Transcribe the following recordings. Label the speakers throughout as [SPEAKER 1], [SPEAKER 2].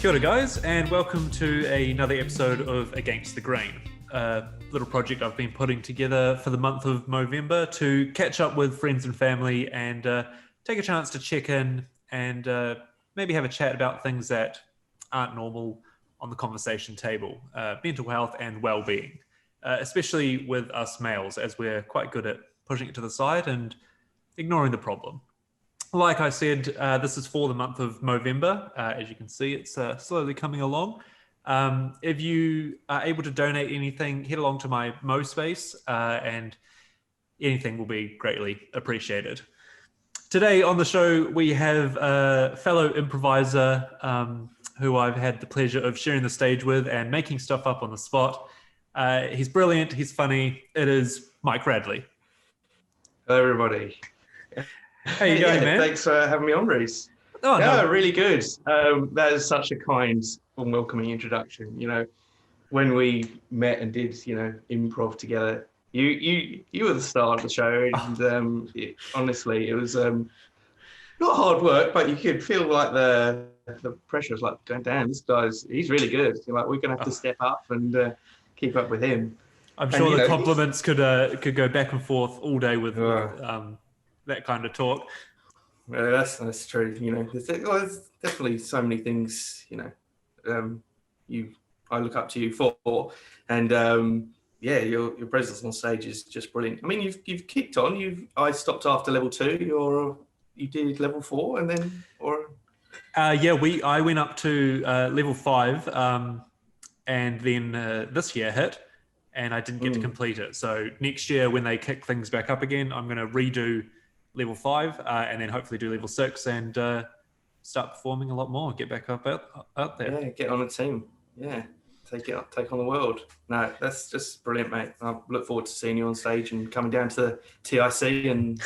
[SPEAKER 1] Kia ora guys, and welcome to another episode of Against the Grain, a little project I've been putting together for the month of Movember to catch up with friends and family and take a chance to check in and maybe have a chat about things that aren't normal on the conversation table, mental health and well-being, especially with us males, as we're quite good at pushing it to the side and ignoring the problem. Like I said, this is for the month of Movember. As you can see, it's slowly coming along. If you are able to donate anything, head along to my Mo space and anything will be greatly appreciated. Today on the show, we have a fellow improviser who I've had the pleasure of sharing the stage with and making stuff up on the spot. He's brilliant, he's funny. It is Mike Radley.
[SPEAKER 2] Hello, everybody.
[SPEAKER 1] How you going, man?
[SPEAKER 2] Thanks for having me on, Reese.
[SPEAKER 1] Oh,
[SPEAKER 2] yeah,
[SPEAKER 1] no.
[SPEAKER 2] really good. That is such a kind and welcoming introduction. You know, when we met and did, improv together, you were the star of the show, and honestly, it was not hard work, but you could feel like the pressure was like going, damn, he's really good. You're like, we're gonna have to step up and keep up with him.
[SPEAKER 1] I'm sure the compliments could go back and forth all day with that kind of talk.
[SPEAKER 2] Well, that's true. There's definitely so many things. I look up to you for, and your presence on stage is just brilliant. I mean, you've kicked on. I stopped after level 2. You did level 4, and then
[SPEAKER 1] I went up to level 5, and then this year hit, and I didn't get to complete it. So next year, when they kick things back up again, I'm going to redo level 5 and then hopefully do level 6 and start performing a lot more, get back up out there.
[SPEAKER 2] Yeah, get on a team. Yeah, take on the world. No, that's just brilliant, mate. I look forward to seeing you on stage and coming down to the TIC and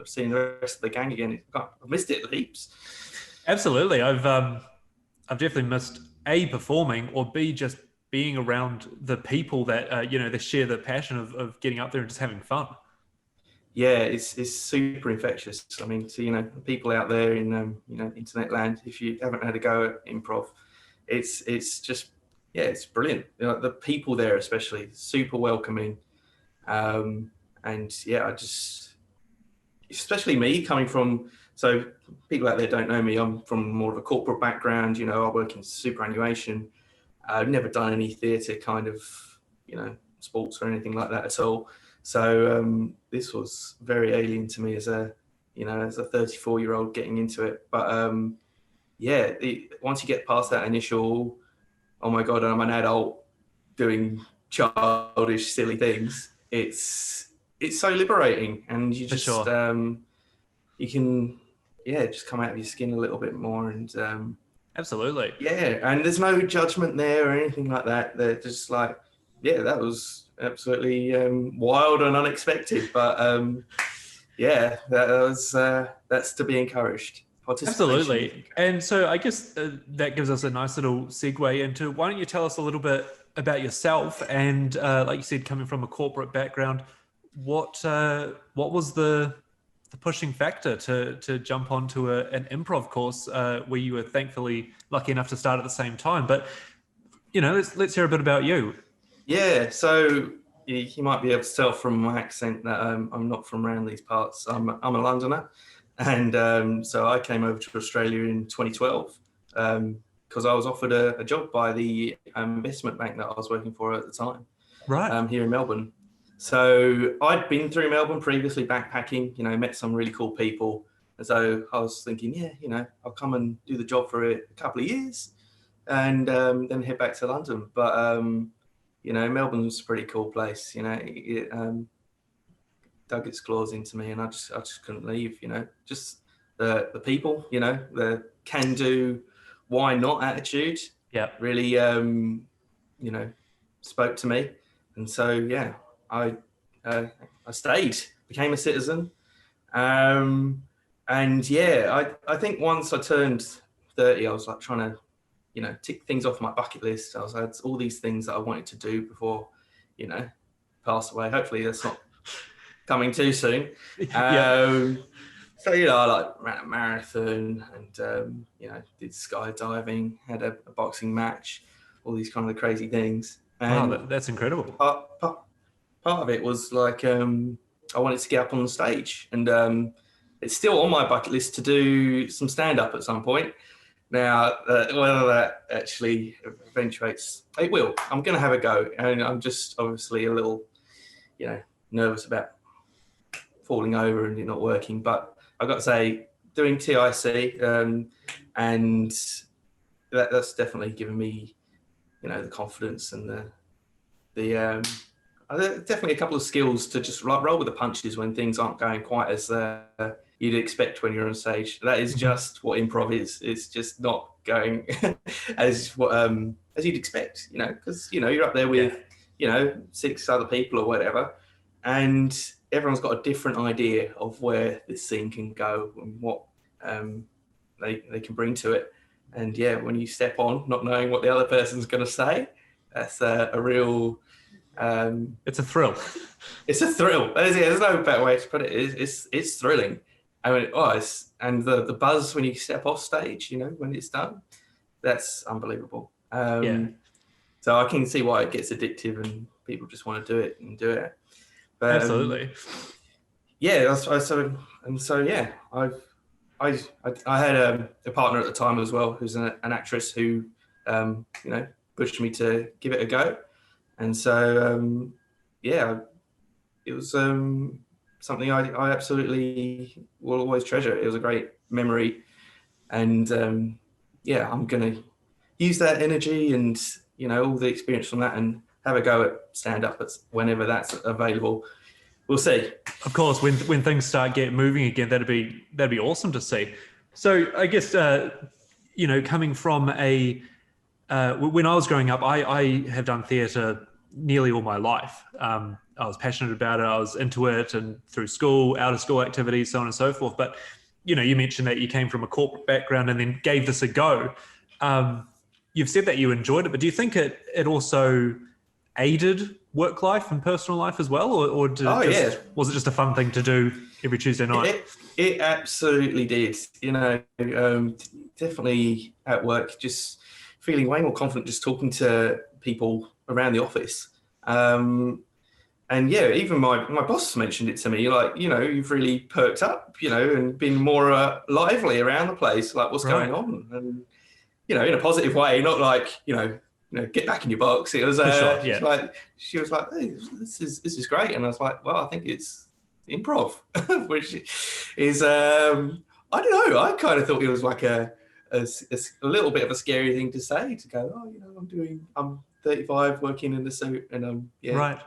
[SPEAKER 2] seeing the rest of the gang again. I've missed it heaps.
[SPEAKER 1] Absolutely. I've definitely missed A, performing, or B, just being around the people that they share the passion of getting up there and just having fun. Yeah,
[SPEAKER 2] it's super infectious. I mean, so, people out there in internet land, if you haven't had a go at improv, it's just it's brilliant. The people there especially super welcoming, and I just, especially me coming from, so people out there don't know me. I'm from more of a corporate background. I work in superannuation. I've never done any theatre kind of sports or anything like that at all. So this was very alien to me as a 34-year-old getting into it. But once you get past that initial, oh my God, I'm an adult doing childish, silly things, it's so liberating, and you just you can just come out of your skin a little bit more, and
[SPEAKER 1] absolutely,
[SPEAKER 2] and there's no judgment there or anything like that. They're just like, that was absolutely wild and unexpected, but that's to be encouraged.
[SPEAKER 1] Absolutely. And so I guess that gives us a nice little segue into, why don't you tell us a little bit about yourself, and like you said, coming from a corporate background, what was the pushing factor to jump onto an improv course where you were thankfully lucky enough to start at the same time? But let's hear a bit about you.
[SPEAKER 2] Yeah, so you might be able to tell from my accent that I'm not from around these parts. I'm a Londoner, and so I came over to Australia in 2012 because I was offered a job by the investment bank that I was working for at the time,
[SPEAKER 1] right?
[SPEAKER 2] Here in Melbourne. So I'd been through Melbourne previously backpacking, met some really cool people, and so I was thinking, I'll come and do the job for a couple of years, and then head back to London. But Melbourne's a pretty cool place. It dug its claws into me, and I just couldn't leave. Just the people. The can-do, why not attitude.
[SPEAKER 1] Yeah,
[SPEAKER 2] really, spoke to me, and so I stayed, became a citizen, and I think once I turned 30, I was like trying to tick things off my bucket list. I had all these things that I wanted to do before, pass away. Hopefully that's not coming too soon. So, you know, I like ran a marathon and, did skydiving, had a boxing match, all these kind of crazy things.
[SPEAKER 1] Wow,
[SPEAKER 2] And
[SPEAKER 1] that's incredible.
[SPEAKER 2] part of it was like, I wanted to get up on the stage, and it's still on my bucket list to do some stand up at some point. Now, whether that actually eventuates, it will. I'm going to have a go, and I'm just obviously a little, nervous about falling over and it not working. But I've got to say, doing TIC, and that's definitely given me, the confidence and the definitely a couple of skills to just roll with the punches when things aren't going quite as you'd expect when you're on stage. That is just what improv is. It's just not going as you'd expect, because you're up there with 6 other people or whatever, and everyone's got a different idea of where this scene can go and what they can bring to it. And yeah, when you step on, not knowing what the other person's going to say, that's a real.
[SPEAKER 1] It's a thrill.
[SPEAKER 2] It's a thrill. There's no better way to put it. It's thrilling. I mean, and the buzz when you step off stage, when it's done, that's unbelievable. So I can see why it gets addictive and people just want to do it. But,
[SPEAKER 1] absolutely.
[SPEAKER 2] Yeah. I had a partner at the time as well, who's an actress who, pushed me to give it a go. And so, it was something I absolutely will always treasure. It was a great memory. And I'm going to use that energy and, all the experience from that and have a go at stand-up whenever that's available. We'll see.
[SPEAKER 1] Of course, when things start moving again, that'd be awesome to see. So I guess, coming from when I was growing up, I have done theatre nearly all my life. I was passionate about it. I was into it, and through school, out of school activities, so on and so forth. But, you mentioned that you came from a corporate background and then gave this a go. You've said that you enjoyed it, but do you think it also aided work life and personal life as well? Or was it just a fun thing to do every Tuesday night?
[SPEAKER 2] It absolutely did. Definitely at work, just feeling way more confident just talking to people around the office. And yeah, even my boss mentioned it to me, like, you've really perked up, and been more lively around the place, like what's going on, and, in a positive way, not like, get back in your box. It was she was like, hey, this is great. And I was like, well, I think it's improv, which is, I don't know. I kind of thought it was like a little bit of a scary thing to say, to go, I'm 35 working in the suit, and
[SPEAKER 1] right.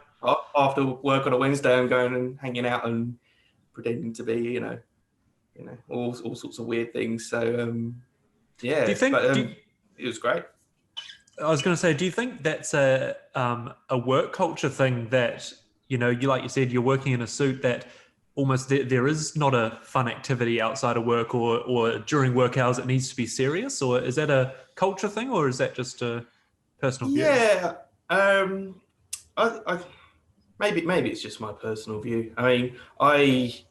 [SPEAKER 2] After work on a Wednesday, I'm going and hanging out and pretending to be, all sorts of weird things. So, yeah,
[SPEAKER 1] do you think,
[SPEAKER 2] it was great.
[SPEAKER 1] I was going to say, do you think that's a work culture thing that, you like you said, you're working in a suit, that almost there is not a fun activity outside of work or during work hours it needs to be serious? Or is that a culture thing, or is that just a personal view?
[SPEAKER 2] Yeah, maybe it's just my personal view. I mean, I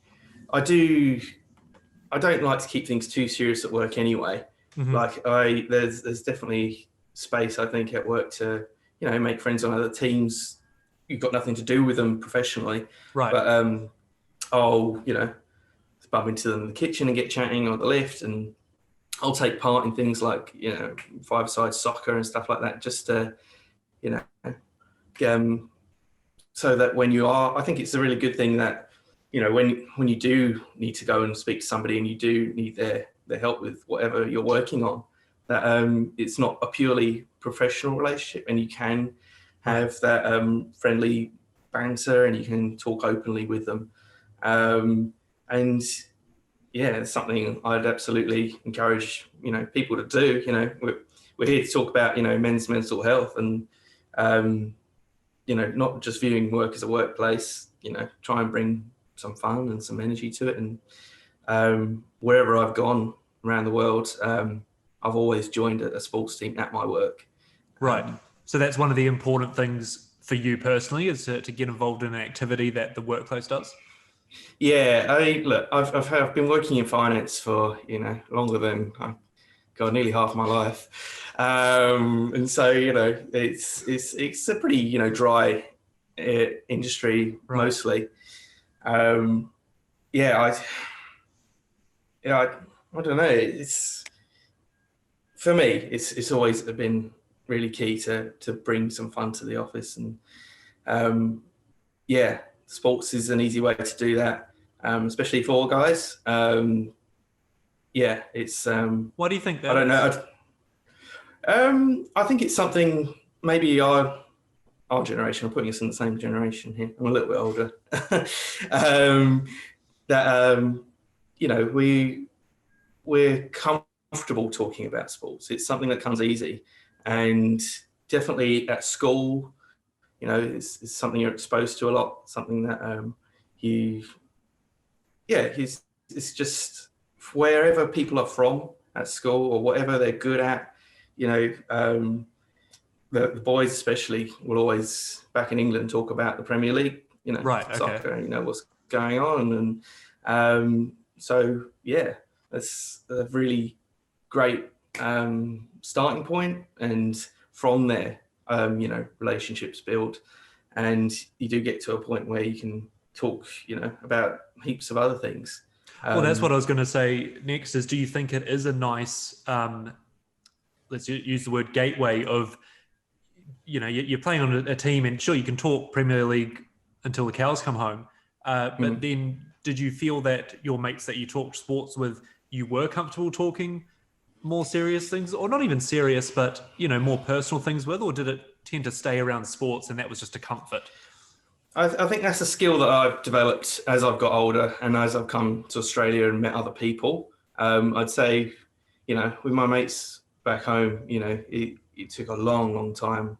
[SPEAKER 2] don't like to keep things too serious at work anyway. Mm-hmm. Like there's definitely space, I think, at work to, make friends on other teams. You've got nothing to do with them professionally.
[SPEAKER 1] Right.
[SPEAKER 2] But, I'll, bump into them in the kitchen and get chatting on the lift, and I'll take part in things like, five-a-side soccer and stuff like that, just to, so that when you are, I think it's a really good thing that, when you do need to go and speak to somebody and you do need their help with whatever you're working on, that it's not a purely professional relationship, and you can have that friendly banter and you can talk openly with them. And yeah, it's something I'd absolutely encourage, people to do. We're here to talk about, men's mental health, and, not just viewing work as a workplace, try and bring some fun and some energy to it. And wherever I've gone around the world, I've always joined a sports team at my work.
[SPEAKER 1] Right. So that's one of the important things for you personally, is to get involved in an activity that the workplace does?
[SPEAKER 2] Yeah, I mean, look, I've been working in finance for longer than God, nearly half my life, and so it's a pretty dry industry
[SPEAKER 1] Right.
[SPEAKER 2] mostly. Um, yeah, I don't know. It's for me, it's always been really key to bring some fun to the office, and um, yeah, sports is an easy way to do that, especially for guys. Yeah, it's
[SPEAKER 1] Why do you think
[SPEAKER 2] I
[SPEAKER 1] that
[SPEAKER 2] don't
[SPEAKER 1] is?
[SPEAKER 2] know. I think it's something maybe our generation. I'm putting us in the same generation here. I'm a little bit older. um, that we're comfortable talking about sports. It's something that comes easy, and definitely at school, it's something you're exposed to a lot. Something that you, yeah, it's just wherever people are from at school or whatever they're good at. You know, the boys especially will always back in England talk about the Premier League.
[SPEAKER 1] Right. Okay.
[SPEAKER 2] Soccer. What's going on, and so yeah, that's a really great starting point, and from there, relationships build, and you do get to a point where you can talk, about heaps of other things.
[SPEAKER 1] Well, that's what
[SPEAKER 2] Um,
[SPEAKER 1] I was going to say next. Is do you think it is a nice, let's use the word gateway of, you're playing on a team, and sure you can talk Premier League until the cows come home, but
[SPEAKER 2] mm.
[SPEAKER 1] then did you feel that your mates that you talked sports with, you were comfortable talking more serious things, or not even serious, but more personal things with, or did it tend to stay around sports and that was just a comfort?
[SPEAKER 2] I think that's a skill that I've developed as I've got older and as I've come to Australia and met other people. I'd say, with my mates back home, it took a long, long time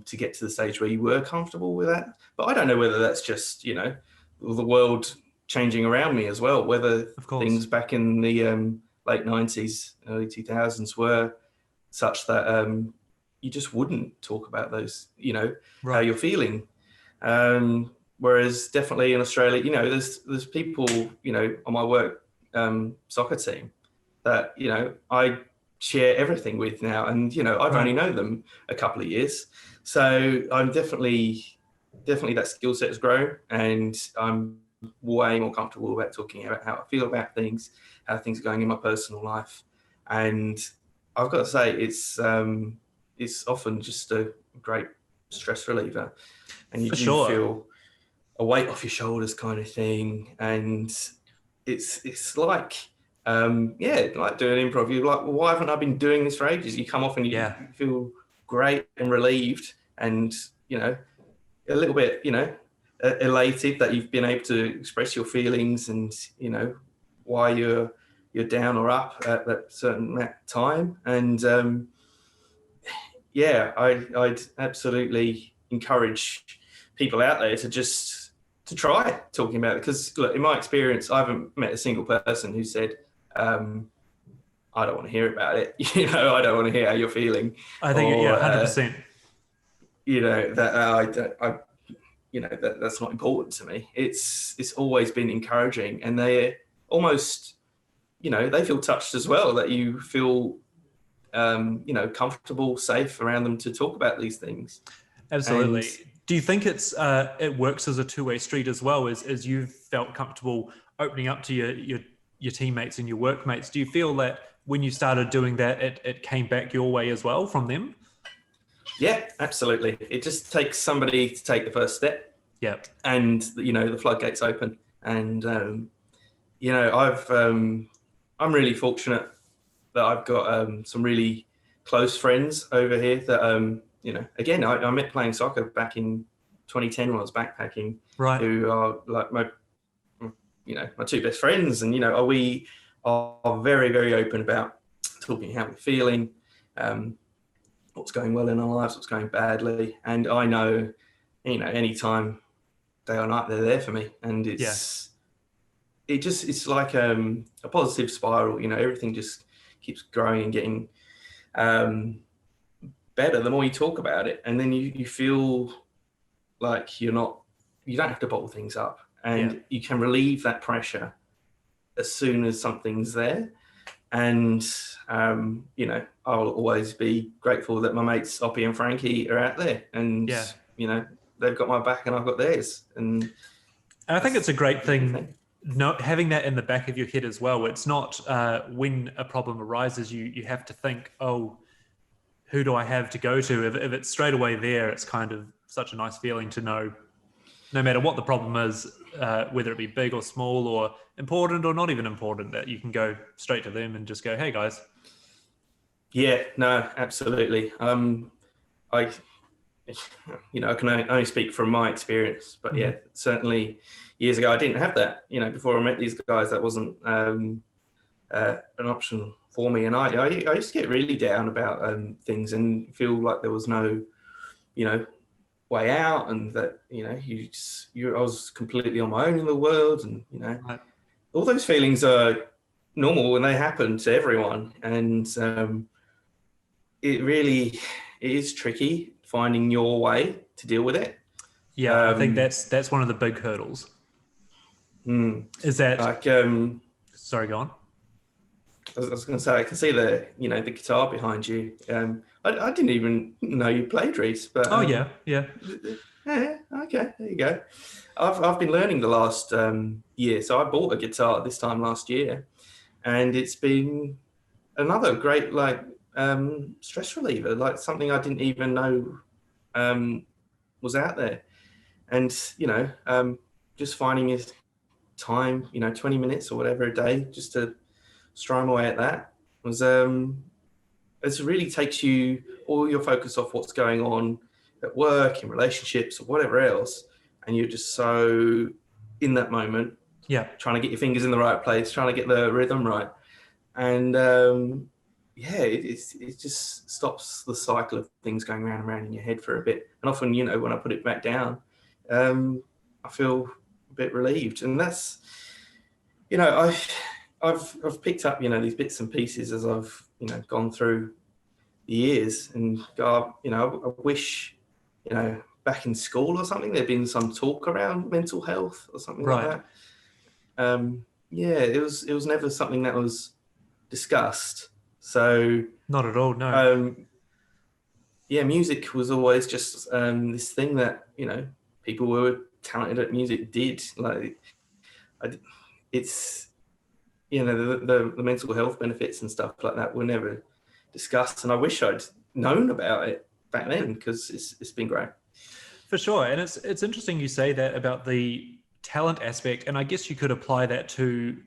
[SPEAKER 2] to get to the stage where you were comfortable with that. But I don't know whether that's just, the world changing around me as well, whether
[SPEAKER 1] Of course.
[SPEAKER 2] things back in the late 90s, early 2000s were such that you just wouldn't talk about those, how
[SPEAKER 1] Right.
[SPEAKER 2] you're feeling. Whereas definitely in Australia, there's people, on my work soccer team that, I share everything with now. And, I've only
[SPEAKER 1] Right.
[SPEAKER 2] known them a couple of years. So I'm definitely that skill set has grown, and I'm way more comfortable about talking about how I feel about things, how things are going in my personal life. And I've got to say, it's often just a great stress reliever, and you
[SPEAKER 1] For
[SPEAKER 2] do
[SPEAKER 1] sure.
[SPEAKER 2] feel a weight off your shoulders kind of thing. And it's like like doing improv. You're like, well, why haven't I been doing this for ages? You come off and you
[SPEAKER 1] Yeah.
[SPEAKER 2] feel great and relieved, and a little bit elated that you've been able to express your feelings, and why you're down or up at that certain time. And I'd absolutely encourage people out there to try talking about it, because look, in my experience, I haven't met a single person who said, I don't want to hear about it. I don't want to hear how you're feeling,
[SPEAKER 1] I think, yeah,
[SPEAKER 2] or
[SPEAKER 1] 100%.
[SPEAKER 2] that that's not important to me. It's always been encouraging, and they almost, they feel touched as well, that you feel comfortable, safe around them to talk about these things. And
[SPEAKER 1] Absolutely. Do you think it works as a two-way street as well, as you've felt comfortable opening up to your teammates and your workmates? Do you feel that when you started doing that, it came back your way as well from them?
[SPEAKER 2] yeah, absolutely. It just takes somebody to take the first step,
[SPEAKER 1] Yeah.
[SPEAKER 2] and the floodgates open. And I'm really fortunate that I've got some really close friends over here that again, I met playing soccer back in 2010 when I was backpacking,
[SPEAKER 1] Right.
[SPEAKER 2] who are like my two best friends. And we are very, very open about talking how we're feeling, what's going well in our lives, what's going badly. And I know, anytime, day or night, they're there for me. And
[SPEAKER 1] Yeah.
[SPEAKER 2] it's like a positive spiral. Everything just keeps growing and getting better the more you talk about it, and then you feel like you don't have to bottle things up, and you can relieve that pressure as soon as something's there. And, you know, I'll always be grateful that my mates Oppie and Frankie are out there, and, you know, they've got my back and I've got theirs. And
[SPEAKER 1] I think it's a great thing. Having that in the back of your head as well. It's not when a problem arises, you have to think, oh, who do I have to go to? If it's straight away there, it's kind of such a nice feeling to know, no matter what the problem is, whether it be big or small or important or not even important, that you can go straight to them and just go, hey guys.
[SPEAKER 2] Yeah, no, absolutely. I can only speak from my experience, but yeah, certainly years ago I didn't have that. You know, before I met these guys, that wasn't an option for me, and I used to get really down about things and feel like there was no, you know, way out, and that, you know, I was completely on my own in the world, and, you know, all those feelings are normal and they happen to everyone, and it is tricky finding your way to deal with it.
[SPEAKER 1] Yeah, I think that's one of the big hurdles. Is that
[SPEAKER 2] like
[SPEAKER 1] sorry, go on.
[SPEAKER 2] I was going to say, I can see the guitar behind you. I didn't even know you played, Reese. But
[SPEAKER 1] yeah.
[SPEAKER 2] Okay, there you go. I've been learning the last year, so I bought a guitar this time last year, and it's been another great stress reliever, like something I didn't even know was out there. And, you know, just finding his time, you know, 20 minutes or whatever a day, just to strum away at that was it really takes you all your focus off what's going on at work, in relationships, or whatever else, and you're just so in that moment, trying to get your fingers in the right place, trying to get the rhythm right, and it just stops the cycle of things going round and round in your head for a bit. And often, you know, when I put it back down, I feel a bit relieved, and that's, you know, I've picked up, you know, these bits and pieces as I've, you know, gone through the years, and God, you know, I wish, you know, back in school or something, there'd been some talk around mental health or something like that. It was never something that was discussed. So
[SPEAKER 1] not at all, no.
[SPEAKER 2] Music was always just this thing that, you know, people who were talented at music did. Like, it's, you know, the mental health benefits and stuff like that were never discussed, and I wish I'd known about it back then, because it's been great.
[SPEAKER 1] For sure. And it's interesting you say that about the talent aspect, and I guess you could apply that to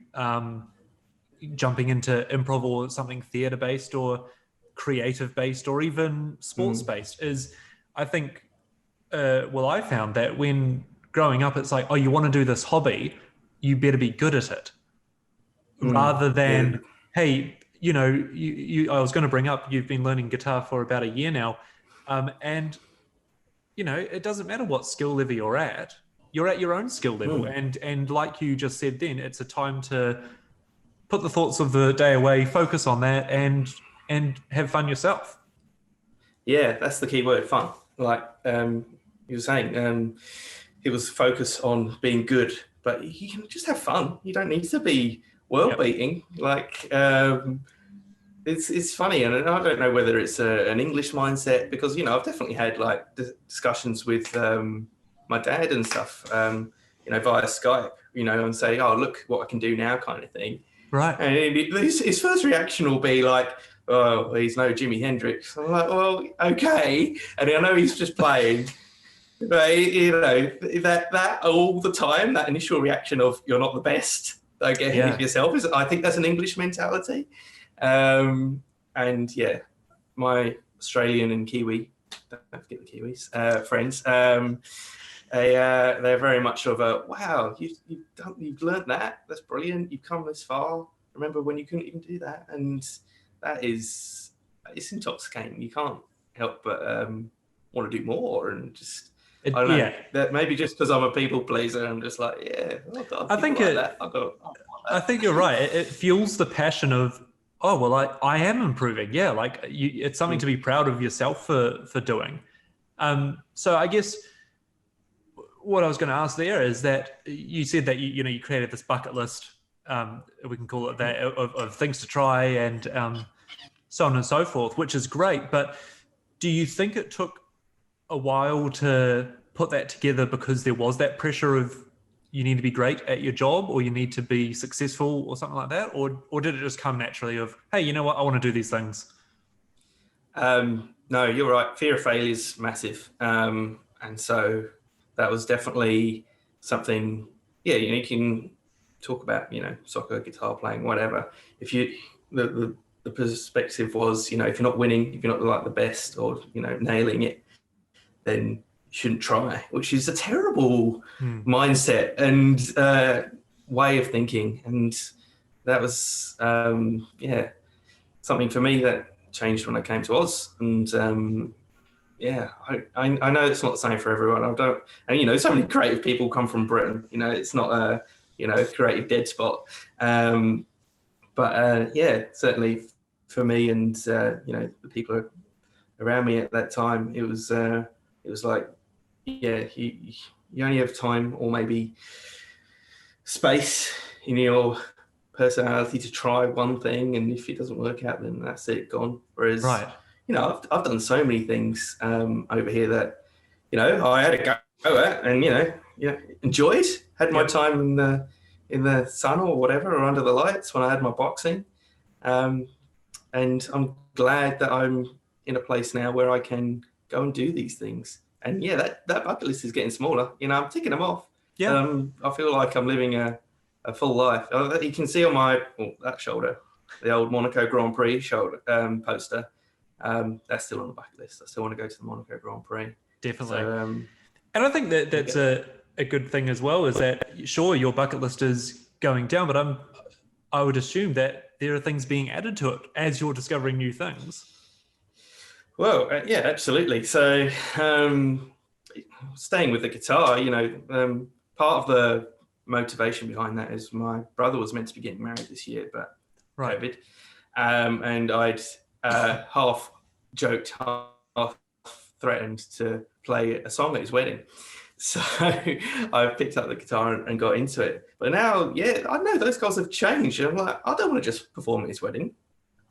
[SPEAKER 1] jumping into improv or something theatre based or creative based or even sports based. Is, I think, I found that when growing up, it's like, oh, you want to do this hobby, you better be good at it, rather than, hey, you know, I was going to bring up, you've been learning guitar for about a year now, and, you know, it doesn't matter what skill level you're at your own skill level, and like you just said, then it's a time to put the thoughts of the day away, focus on that, and have fun yourself.
[SPEAKER 2] Yeah, that's the key word, fun. Like you were saying, it was focus on being good, but you can just have fun. You don't need to be world beating. Like it's funny, and I don't know whether it's an English mindset, because, you know, I've definitely had like discussions with my dad and stuff, you know, via Skype, you know, and say, oh, look what I can do now, kind of thing.
[SPEAKER 1] Right.
[SPEAKER 2] And his first reaction will be like, oh, he's no Jimi Hendrix. I'm like, well, okay. And I know he's just playing. But, you know, that all the time, that initial reaction of you're not the best, I guess, yourself, is, I think that's an English mentality. And yeah, my Australian and Kiwi, don't forget the Kiwis, friends, they're very much of a, wow, you've learned that. That's brilliant. You've come this far. Remember when you couldn't even do that? And it's intoxicating. You can't help but want to do more, and just, I don't know. Yeah. That maybe just because I'm a people pleaser, I'm just like, I think
[SPEAKER 1] I think you're right. It fuels the passion of, oh, well, I am improving. Yeah, like it's something to be proud of yourself for doing. So I guess what I was going to ask there is that you said that you created this bucket list, we can call it that, of things to try and so on and so forth, which is great. But do you think it took a while to put that together because there was that pressure of you need to be great at your job or you need to be successful or something like that? Or did it just come naturally of, hey, you know what, I want to do these things?
[SPEAKER 2] No, you're right. Fear of failure is massive. And so that was definitely something, yeah, you can talk about, soccer, guitar playing, whatever. If you, the perspective was, if you're not winning, if you're not like the best or, nailing it, then you shouldn't try, which is a terrible mindset and way of thinking. And that was, something for me that changed when I came to Oz. And I know it's not the same for everyone. So many creative people come from Britain. It's not a creative dead spot. Certainly for me and the people around me at that time, it was like, you only have time or maybe space in your personality to try one thing, and if it doesn't work out, then that's it, gone. Whereas,
[SPEAKER 1] right.
[SPEAKER 2] I've done so many things over here that, I had a go at and, enjoyed, had my time in the sun or whatever, or under the lights when I had my boxing. And I'm glad that I'm in a place now where I can go and do these things. And that bucket list is getting smaller. I'm ticking them off.
[SPEAKER 1] Yeah.
[SPEAKER 2] I feel like I'm living a full life. You can see on that shoulder, the old Monaco Grand Prix shoulder poster. That's still on the bucket list. I still want to go to the Monaco Grand Prix.
[SPEAKER 1] Definitely.
[SPEAKER 2] So,
[SPEAKER 1] and I think that's a good thing as well, is that sure, your bucket list is going down, but I would assume that there are things being added to it as you're discovering new things.
[SPEAKER 2] Well, yeah, absolutely. So staying with the guitar, part of the motivation behind that is my brother was meant to be getting married this year, but COVID. And I'd half joked, half threatened to play a song at his wedding. So I picked up the guitar and got into it. But now, I know those goals have changed. And I'm like, I don't want to just perform at his wedding.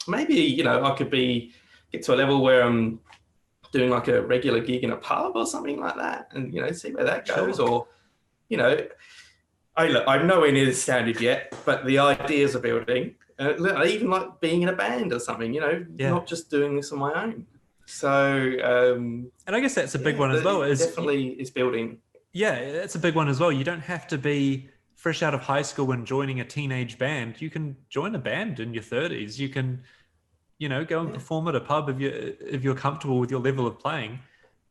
[SPEAKER 2] Maybe, I could get to a level where I'm doing like a regular gig in a pub or something like that and, see where that goes.
[SPEAKER 1] Sure.
[SPEAKER 2] Or, I'm nowhere near the standard yet, but the ideas are building. I even like being in a band or something, not just doing this on my own. So,
[SPEAKER 1] and I guess that's a big one as well.
[SPEAKER 2] Is building.
[SPEAKER 1] Yeah, it's a big one as well. You don't have to be fresh out of high school and joining a teenage band. You can join a band in your 30s. You can, go and perform at a pub if you're comfortable with your level of playing.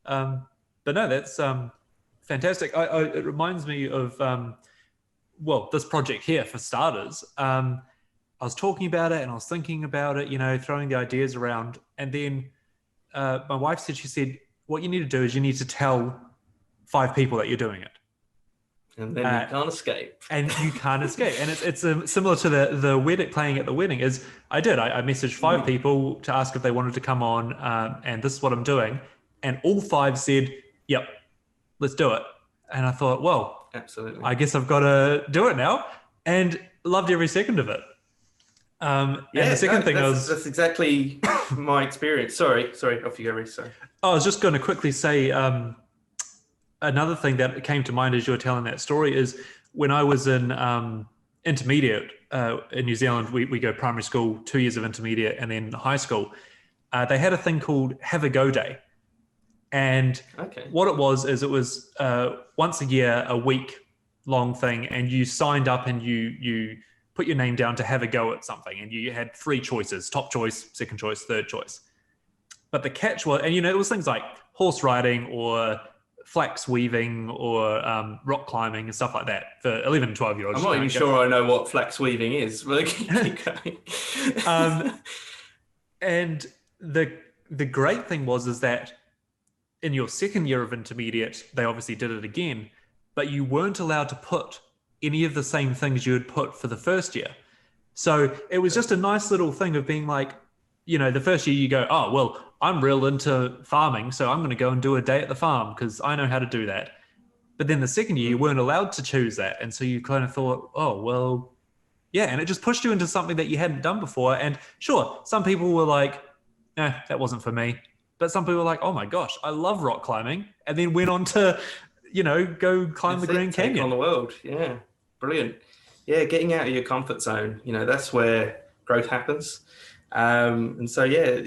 [SPEAKER 1] But no, that's fantastic. It reminds me of this project here for starters. I was talking about it and I was thinking about it, throwing the ideas around, and then my wife said, she said, what you need to do is you need to tell 5 people that you're doing it.
[SPEAKER 2] And then you can't escape.
[SPEAKER 1] And you can't escape. And it's similar to the wedding, playing at the wedding is I messaged 5 people to ask if they wanted to come on and this is what I'm doing. And all 5 said, yep, let's do it. And I thought, well,
[SPEAKER 2] absolutely,
[SPEAKER 1] I guess I've got to do it now. And loved every second of it. And the second thing that's
[SPEAKER 2] exactly my experience. Sorry, off you go, Reece. Sorry.
[SPEAKER 1] I was just going to quickly say another thing that came to mind as you were telling that story is when I was in intermediate in New Zealand, we go primary school, 2 years of intermediate, and then high school. They had a thing called Have a Go Day. And what it was once a year, a week long thing, and you signed up and you put your name down to have a go at something, and you had 3 choices: top choice, second choice, third choice. But the catch was, and it was things like horse riding or flax weaving or rock climbing and stuff like that for 11 and 12 year olds.
[SPEAKER 2] I'm not even sure I know what flax weaving is. But keep going.
[SPEAKER 1] And the great thing is that in your second year of intermediate, they obviously did it again, but you weren't allowed to put any of the same things you had put for the first year. So it was just a nice little thing of being like, the first year you go, oh, well, I'm real into farming, so I'm going to go and do a day at the farm because I know how to do that. But then the second year, you weren't allowed to choose that. And so you kind of thought, oh, well, yeah. And it just pushed you into something that you hadn't done before. And sure, some people were like, that wasn't for me. But some people were like, oh my gosh, I love rock climbing. And then went on to, go climb the Grand Canyon.
[SPEAKER 2] Take on the world. Yeah. Brilliant. Yeah. Getting out of your comfort zone, that's where growth happens. And so, yeah,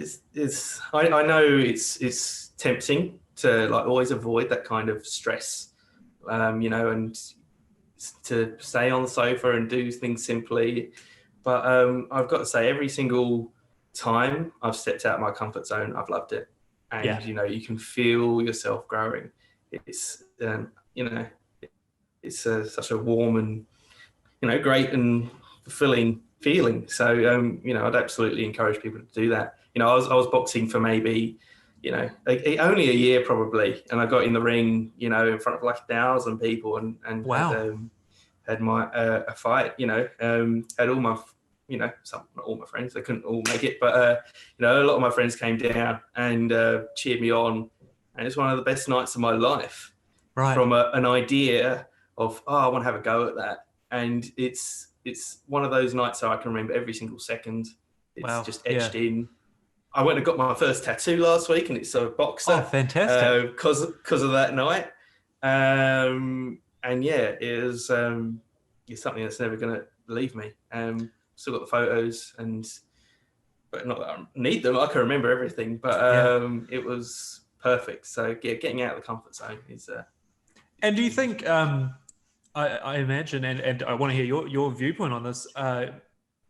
[SPEAKER 2] I know it's tempting to like always avoid that kind of stress, and to stay on the sofa and do things simply. But I've got to say, every single time I've stepped out of my comfort zone, I've loved it. And, you can feel yourself growing. It's, it's such a warm and, great and fulfilling feeling. So, I'd absolutely encourage people to do that. I was boxing for maybe, only a year probably. And I got in the ring, in front of like 1,000 people and
[SPEAKER 1] wow.
[SPEAKER 2] had my a fight, had all my, not all my friends, they couldn't all make it, but, a lot of my friends came down and cheered me on. And it's one of the best nights of my life.
[SPEAKER 1] Right.
[SPEAKER 2] From an idea of, I want to have a go at that. And it's one of those nights that I can remember every single second. It's just etched in. I went and got my first tattoo last week, and it's a boxer.
[SPEAKER 1] Oh, fantastic.
[SPEAKER 2] Because of that night. And yeah, it was it's something that's never going to leave me. Still got the photos, but not that I need them. I can remember everything, but it was perfect. So yeah, getting out of the comfort zone is.
[SPEAKER 1] And do you think? I imagine, and I want to hear your viewpoint on this. I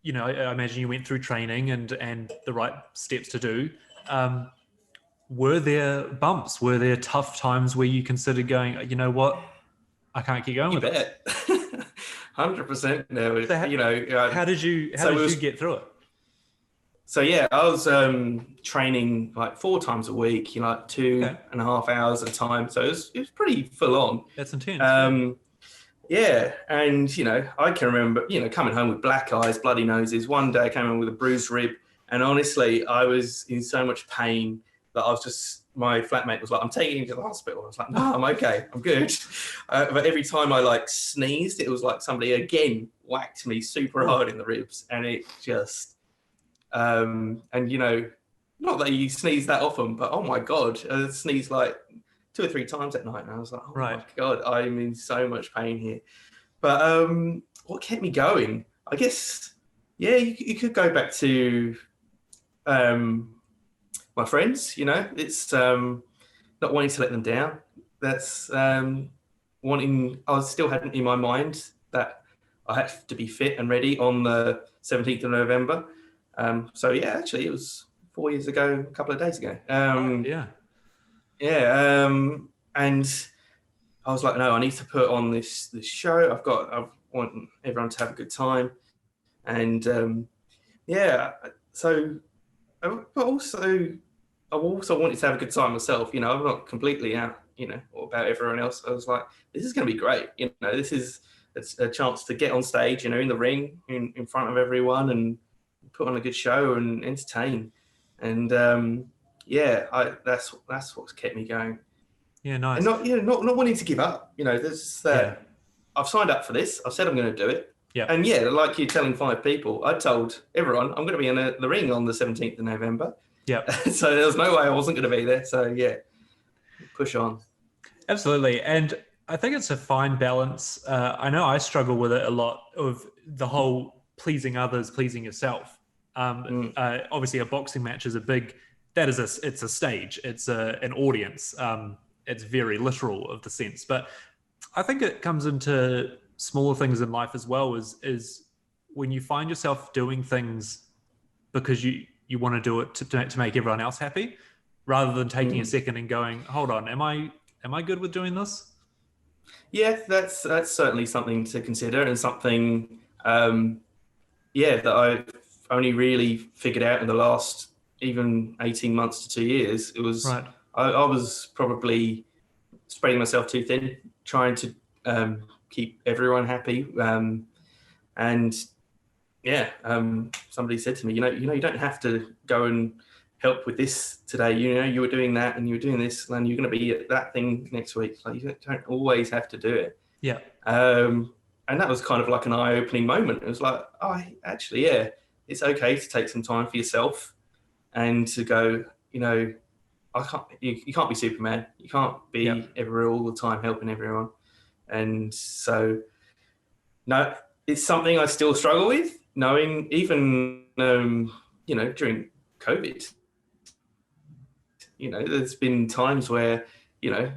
[SPEAKER 1] imagine you went through training and the right steps to do. Were there bumps? Were there tough times where you considered going, you know what, I can't keep going with
[SPEAKER 2] it? 100%. No,
[SPEAKER 1] so how did you get through it?
[SPEAKER 2] So yeah, I was training like 4 times a week, like 2.5 hours at a time. So it was pretty full on.
[SPEAKER 1] That's intense.
[SPEAKER 2] Yeah, and I can remember coming home with black eyes, bloody noses. One day I came home with a bruised rib, and honestly, I was in so much pain that my flatmate was like, "I'm taking you to the hospital." I was like, "No, I'm okay, I'm good." But every time I like sneezed, it was like somebody again whacked me super hard in the ribs, and it just, not that you sneeze that often, but oh my god, I sneezed like 2 or 3 times at night, and I was like, oh my god, I'm in so much pain here. But what kept me going? I guess, yeah, you could go back to my friends. It's not wanting to let them down. That's wanting. I still hadn't in my mind that I had to be fit and ready on the 17th of November. So yeah, actually, it was 4 years ago, a couple of days ago. Yeah, and I was like, no, I need to put on this show. I want everyone to have a good time, and so, but also, I also wanted to have a good time myself. I'm not completely out, about everyone else. I was like, this is going to be great. This is a chance to get on stage, in the ring, in front of everyone, and put on a good show and entertain, and that's what's kept me going.
[SPEAKER 1] Yeah, nice.
[SPEAKER 2] And not wanting to give up. There's I've signed up for this. I said I'm going to do it.
[SPEAKER 1] Yeah.
[SPEAKER 2] And like you're telling 5 people, I told everyone I'm going to be in the ring on the 17th of November.
[SPEAKER 1] Yeah.
[SPEAKER 2] So there was no way I wasn't going to be there. So yeah, push on.
[SPEAKER 1] Absolutely, and I think it's a fine balance. I know I struggle with it a lot, of the whole pleasing others, pleasing yourself. Obviously, a boxing match is it's a stage, it's an audience. It's very literal of the sense, but I think it comes into smaller things in life as well. Is when you find yourself doing things because you want to do it to make everyone else happy, rather than taking a second and going, hold on, am I good with doing this?
[SPEAKER 2] Yeah, that's certainly something to consider, and something that I've only really figured out in the last even 18 months to 2 years. It was
[SPEAKER 1] right.
[SPEAKER 2] I was probably spreading myself too thin, trying to keep everyone happy. Somebody said to me, you don't have to go and help with this today. You know, you were doing that and you were doing this, and you're going to be at that thing next week. Like, you don't always have to do it.
[SPEAKER 1] Yeah.
[SPEAKER 2] And that was kind of like an eye-opening moment. It was like, oh, actually, yeah, it's okay to take some time for yourself and to go, you know, you can't be Superman. You can't be everywhere all the time helping everyone. And so, no, it's something I still struggle with, knowing even, you know, during COVID, you know, there's been times where, you know,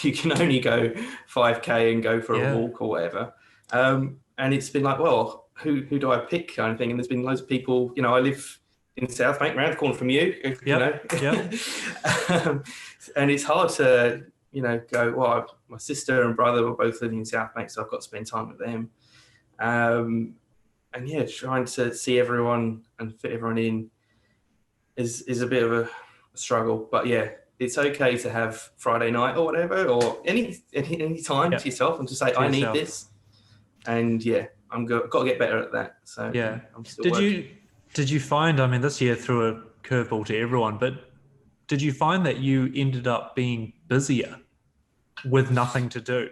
[SPEAKER 2] you can only go 5K and go for a walk or whatever. And it's been like, well, who do I pick kind of thing? And there's been loads of people, you know, I live in South Bank, around the corner from you, you know. And it's hard to, you know, go, well, my sister and brother were both living in South Bank, so I've got to spend time with them. And yeah, trying to see everyone and fit everyone in is a bit of a struggle. But yeah, it's okay to have Friday night or whatever, or any time to yourself and to say, I need this. And yeah, I've got to get better at that. So
[SPEAKER 1] yeah,
[SPEAKER 2] I'm still working.
[SPEAKER 1] Did you find, I mean, this year threw a curveball to everyone, but did you find that you ended up being busier with nothing to do?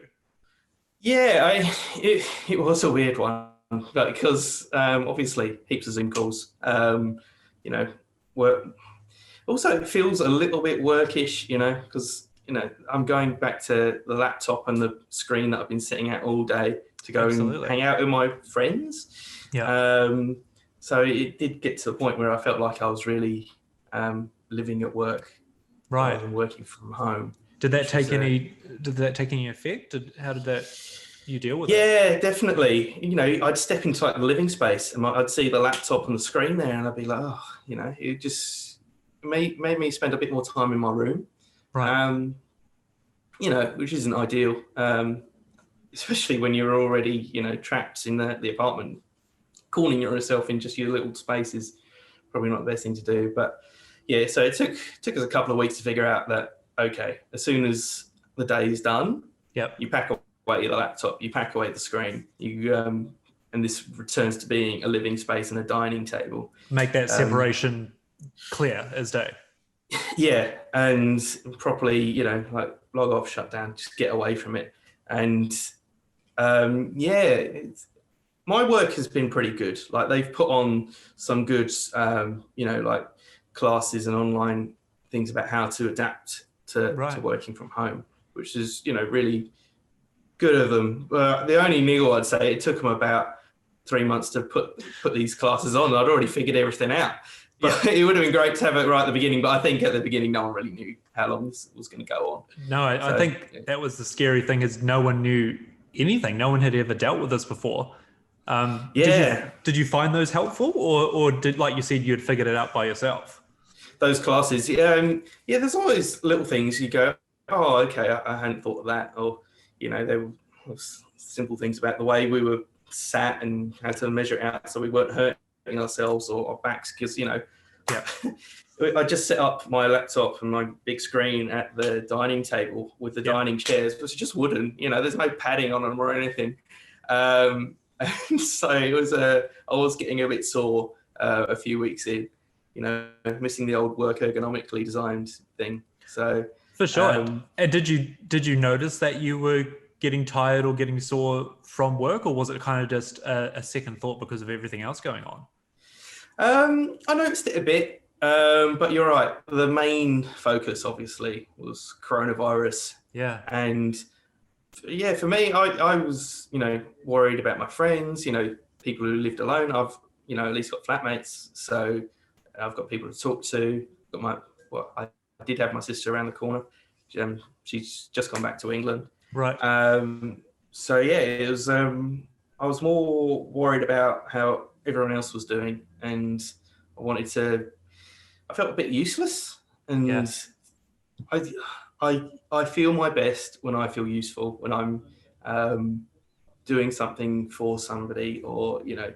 [SPEAKER 2] Yeah, it was a weird one, but because obviously heaps of Zoom calls, you know, work. Also, it feels a little bit workish, you know, because, you know, I'm going back to the laptop and the screen that I've been sitting at all day to go and hang out with my friends.
[SPEAKER 1] Yeah.
[SPEAKER 2] So it did get to the point where I felt like I was really living at work rather than working from home.
[SPEAKER 1] Did that take any effect? How did you deal with it?
[SPEAKER 2] Yeah, definitely. You know, I'd step into like the living space and I'd see the laptop on the screen there and I'd be like, oh, you know, it just made me spend a bit more time in my room.
[SPEAKER 1] Right.
[SPEAKER 2] You know, which isn't ideal, especially when you're already, you know, trapped in the apartment. Cornering yourself in just your little space is probably not the best thing to do. But yeah, so it took us a couple of weeks to figure out that, okay, as soon as the day is done, you pack away the laptop, you pack away the screen, and this returns to being a living space and a dining table.
[SPEAKER 1] Make that separation clear as day.
[SPEAKER 2] Yeah, and properly, you know, like log off, shut down, just get away from it. And my work has been pretty good. Like they've put on some good, you know, like classes and online things about how to adapt to working from home, which is, you know, really good of them. The only niggle I'd say, it took them about 3 months to put these classes on. I'd already figured everything out. But it would have been great to have it right at the beginning. But I think at the beginning, no one really knew how long this was going to go on.
[SPEAKER 1] No, I think that was the scary thing, is no one knew anything. No one had ever dealt with this before. Did you find those helpful, or did, like you said, you had figured it out by yourself?
[SPEAKER 2] Those classes, there's always little things you go, oh, okay, I hadn't thought of that. Or, you know, there were simple things about the way we were sat and how to measure it out so we weren't hurting ourselves or our backs, because, you know, I just set up my laptop and my big screen at the dining table with the dining chairs, which are just wooden, you know, there's no padding on them or anything. And so it was I was getting a bit sore a few weeks in, you know, missing the old work ergonomically designed thing. So
[SPEAKER 1] for sure. And did you notice that you were getting tired or getting sore from work, or was it kind of just a second thought because of everything else going on?
[SPEAKER 2] I noticed it a bit, but you're right. The main focus, obviously, was coronavirus.
[SPEAKER 1] Yeah.
[SPEAKER 2] And yeah, for me, I was, you know, worried about my friends, you know, people who lived alone. I've, you know, at least got flatmates, so I've got people to talk to. I did have my sister around the corner. She's just gone back to England.
[SPEAKER 1] Right.
[SPEAKER 2] So yeah, it was. I was more worried about how everyone else was doing, and I felt a bit useless, and I feel my best when I feel useful, when I'm doing something for somebody, or, you know,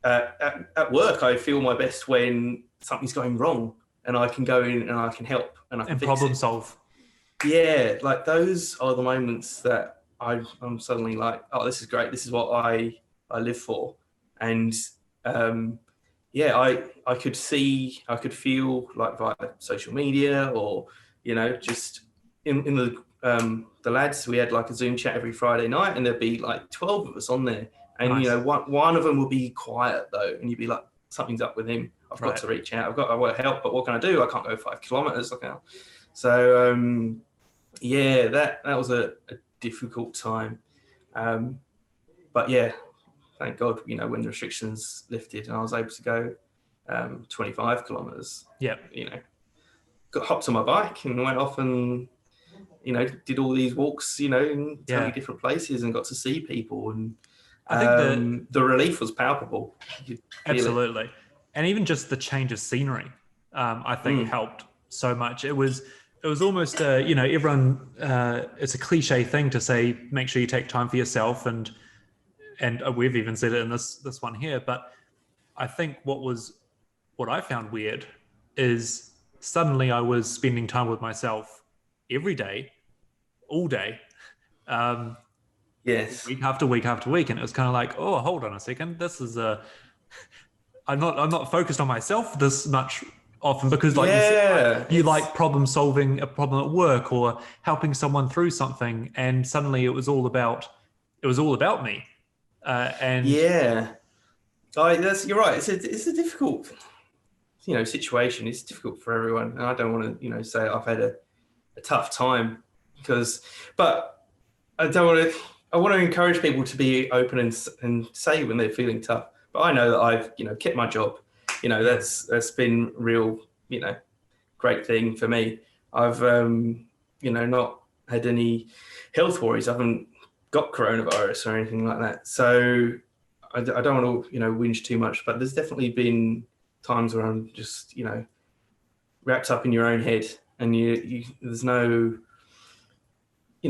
[SPEAKER 2] at work I feel my best when something's going wrong and I can go in and I can help and I can
[SPEAKER 1] problem solve.
[SPEAKER 2] Yeah, like those are the moments that I'm suddenly like, oh, this is great. This is what I live for. And yeah, I could feel like via social media or, just in the lads, we had like a Zoom chat every Friday night, and there'd be like 12 of us on there. And,
[SPEAKER 1] Nice.
[SPEAKER 2] one of them would be quiet though. And you'd be like, something's up with I got
[SPEAKER 1] Right.
[SPEAKER 2] to reach out. I want to help, but what can I do? I can't go 5 kilometers. So, yeah, that was a difficult time. But yeah, thank God, when the restrictions lifted and I was able to go 25 kilometers.
[SPEAKER 1] Yeah.
[SPEAKER 2] Hopped on my bike and went off and, did all these walks, in totally different places and got to see people. And
[SPEAKER 1] I think
[SPEAKER 2] the relief was palpable.
[SPEAKER 1] Absolutely. And even just the change of scenery, I think helped so much. It was almost, everyone, it's a cliche thing to say, make sure you take time for yourself. And we've even said it in this one here, but I think what I found weird is suddenly I was spending time with myself every day, all day,
[SPEAKER 2] yes,
[SPEAKER 1] week after week after week. And it was kind of like, oh, hold on a second. This is I'm not focused on myself this much often, because like you said, you like problem solving a problem at work or helping someone through something. And suddenly it was all about me. And
[SPEAKER 2] yeah, you're right. It's a difficult, situation. It's difficult for everyone, and I don't want to, say I've had a tough time but I don't want to. I want to encourage people to be open and say when they're feeling tough. But I know that I've, kept my job. That's been real, great thing for me. I've, not had any health worries. I haven't got coronavirus or anything like that. So I don't want to, whinge too much, but there's definitely been times where I'm just, wrapped up in your own head, and you there's no,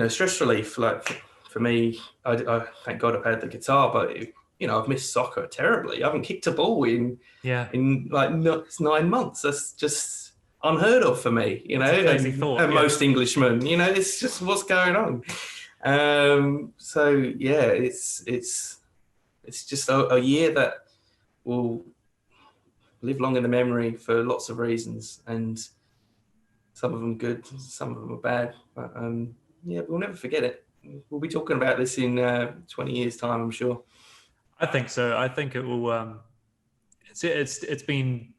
[SPEAKER 2] stress relief. Like for me, I thank God I've had the guitar, but I've missed soccer terribly. I haven't kicked a ball in like 9 months. That's just unheard of for me,
[SPEAKER 1] crazy thought,
[SPEAKER 2] and most Englishmen, it's just what's going on. So yeah, it's just a year that will live long in the memory for lots of reasons, and some of them good, some of them are bad. But yeah, we'll never forget it. We'll be talking about this in 20 years' time, I'm sure.
[SPEAKER 1] I think so. I think it will. It's been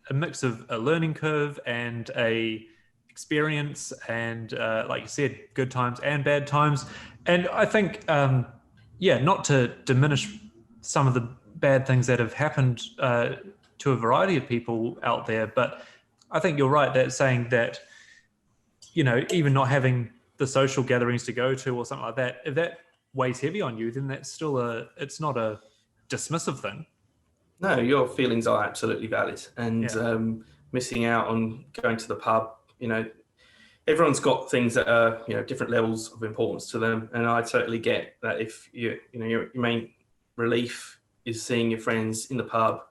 [SPEAKER 1] a mix of a learning curve and a experience, and like you said, good times and bad times. And I think, not to diminish some of the bad things that have happened to a variety of people out there, but I think you're right that saying that, even not having the social gatherings to go to or something like that, if that weighs heavy on you, then that's still it's not a dismissive thing.
[SPEAKER 2] No, your feelings are absolutely valid. And missing out on going to the pub, everyone's got things that are, different levels of importance to them. And I totally get that if your main relief is seeing your friends in the pub,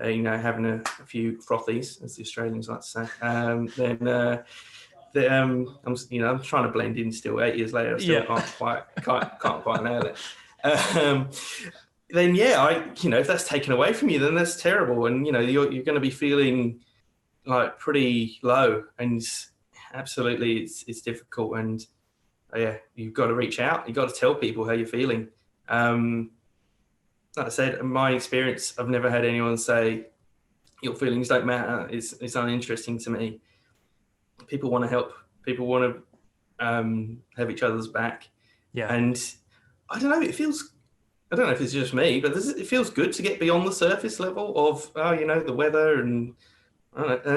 [SPEAKER 2] having a few frothies, as the Australians like to say, then I'm trying to blend in still 8 years later. I still can't quite nail it. Then if that's taken away from you, then that's terrible. And, you're going to be feeling like pretty low, and absolutely it's difficult. And you've got to reach out. You've got to tell people how you're feeling. Like I said, in my experience, I've never had anyone say your feelings don't matter. It's uninteresting to me. People want to help. People want to have each other's back. Yeah. And I don't know, I don't know if it's just me, but it feels good to get beyond the surface level of, the weather and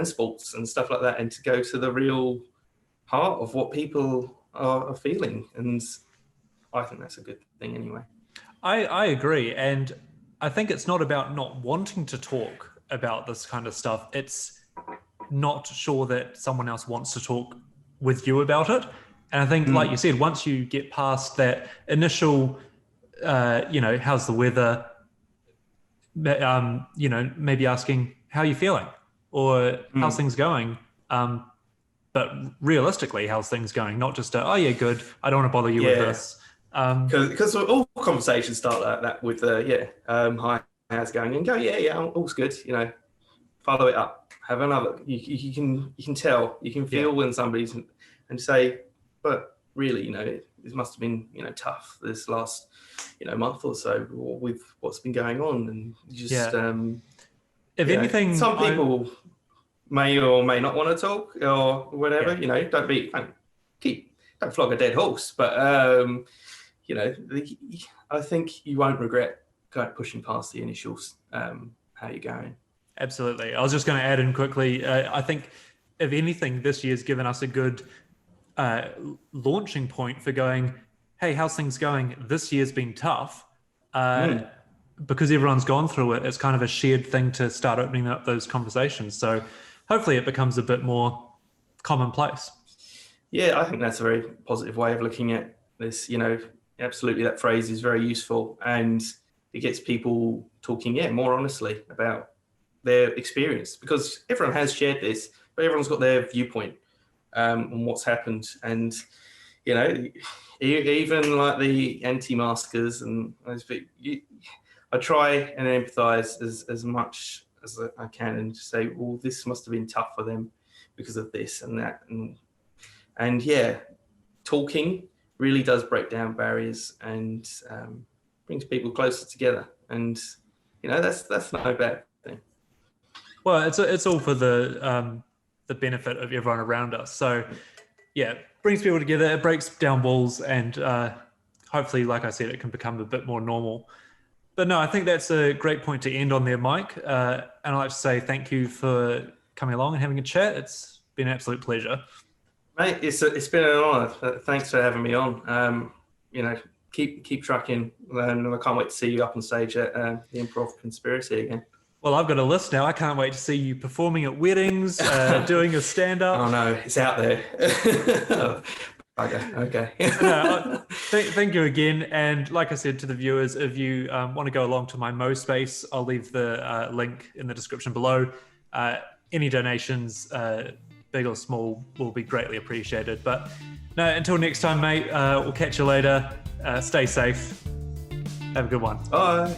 [SPEAKER 2] sports and stuff like that, and to go to the real heart of what people are feeling. And I think that's a good thing anyway.
[SPEAKER 1] I agree. And I think it's not about not wanting to talk about this kind of stuff. It's not sure that someone else wants to talk with you about it. And I think, like you said, once you get past that initial, how's the weather, maybe asking, how are you feeling? Or how's things going? But realistically, how's things going? Not just, oh yeah, good. I don't want to bother you with this.
[SPEAKER 2] Because all conversations start like that with, hi, how's it going? And go, yeah, all's good. Follow it up. Have another. You can tell, you can feel when somebody's, and say, but really, it must have been, tough this last, month or so with what's been going on, and just,
[SPEAKER 1] if anything,
[SPEAKER 2] some people may or may not want to talk or whatever. Don't flog a dead horse, but I think you won't regret pushing past the initials. How you're going.
[SPEAKER 1] Absolutely. I was just going to add in quickly. I think, if anything, this year's given us a good launching point for going, hey, how's things going? This year's been tough. Because everyone's gone through it. It's kind of a shared thing to start opening up those conversations. So hopefully it becomes a bit more commonplace.
[SPEAKER 2] Yeah, I think that's a very positive way of looking at this. Absolutely, that phrase is very useful, and it gets people talking, more honestly about their experience, because everyone has shared this, but everyone's got their viewpoint on what's happened. And, even like the anti-maskers and those people, I try and empathize as much as I can, and just say, well, this must have been tough for them because of this and that. And talking really does break down barriers and brings people closer together. And, that's no bad thing.
[SPEAKER 1] Well, it's all for the benefit of everyone around us. So, brings people together, it breaks down walls, and hopefully, like I said, it can become a bit more normal. But no, I think that's a great point to end on there, Mike. And I'd like to say thank you for coming along and having a chat. It's been an absolute pleasure.
[SPEAKER 2] Mate, it's been an honour. Thanks for having me on. Keep trucking, and I can't wait to see you up on stage at the Improv Conspiracy again.
[SPEAKER 1] Well, I've got a list now. I can't wait to see you performing at weddings, doing a stand-up.
[SPEAKER 2] Oh no, it's out there. Okay.
[SPEAKER 1] Thank you again. And like I said to the viewers, if you want to go along to my Mo space, I'll leave the link in the description below. Any donations, big or small, will be greatly appreciated. But no, until next time, mate, we'll catch you later. Stay safe. Have a good one.
[SPEAKER 2] Bye.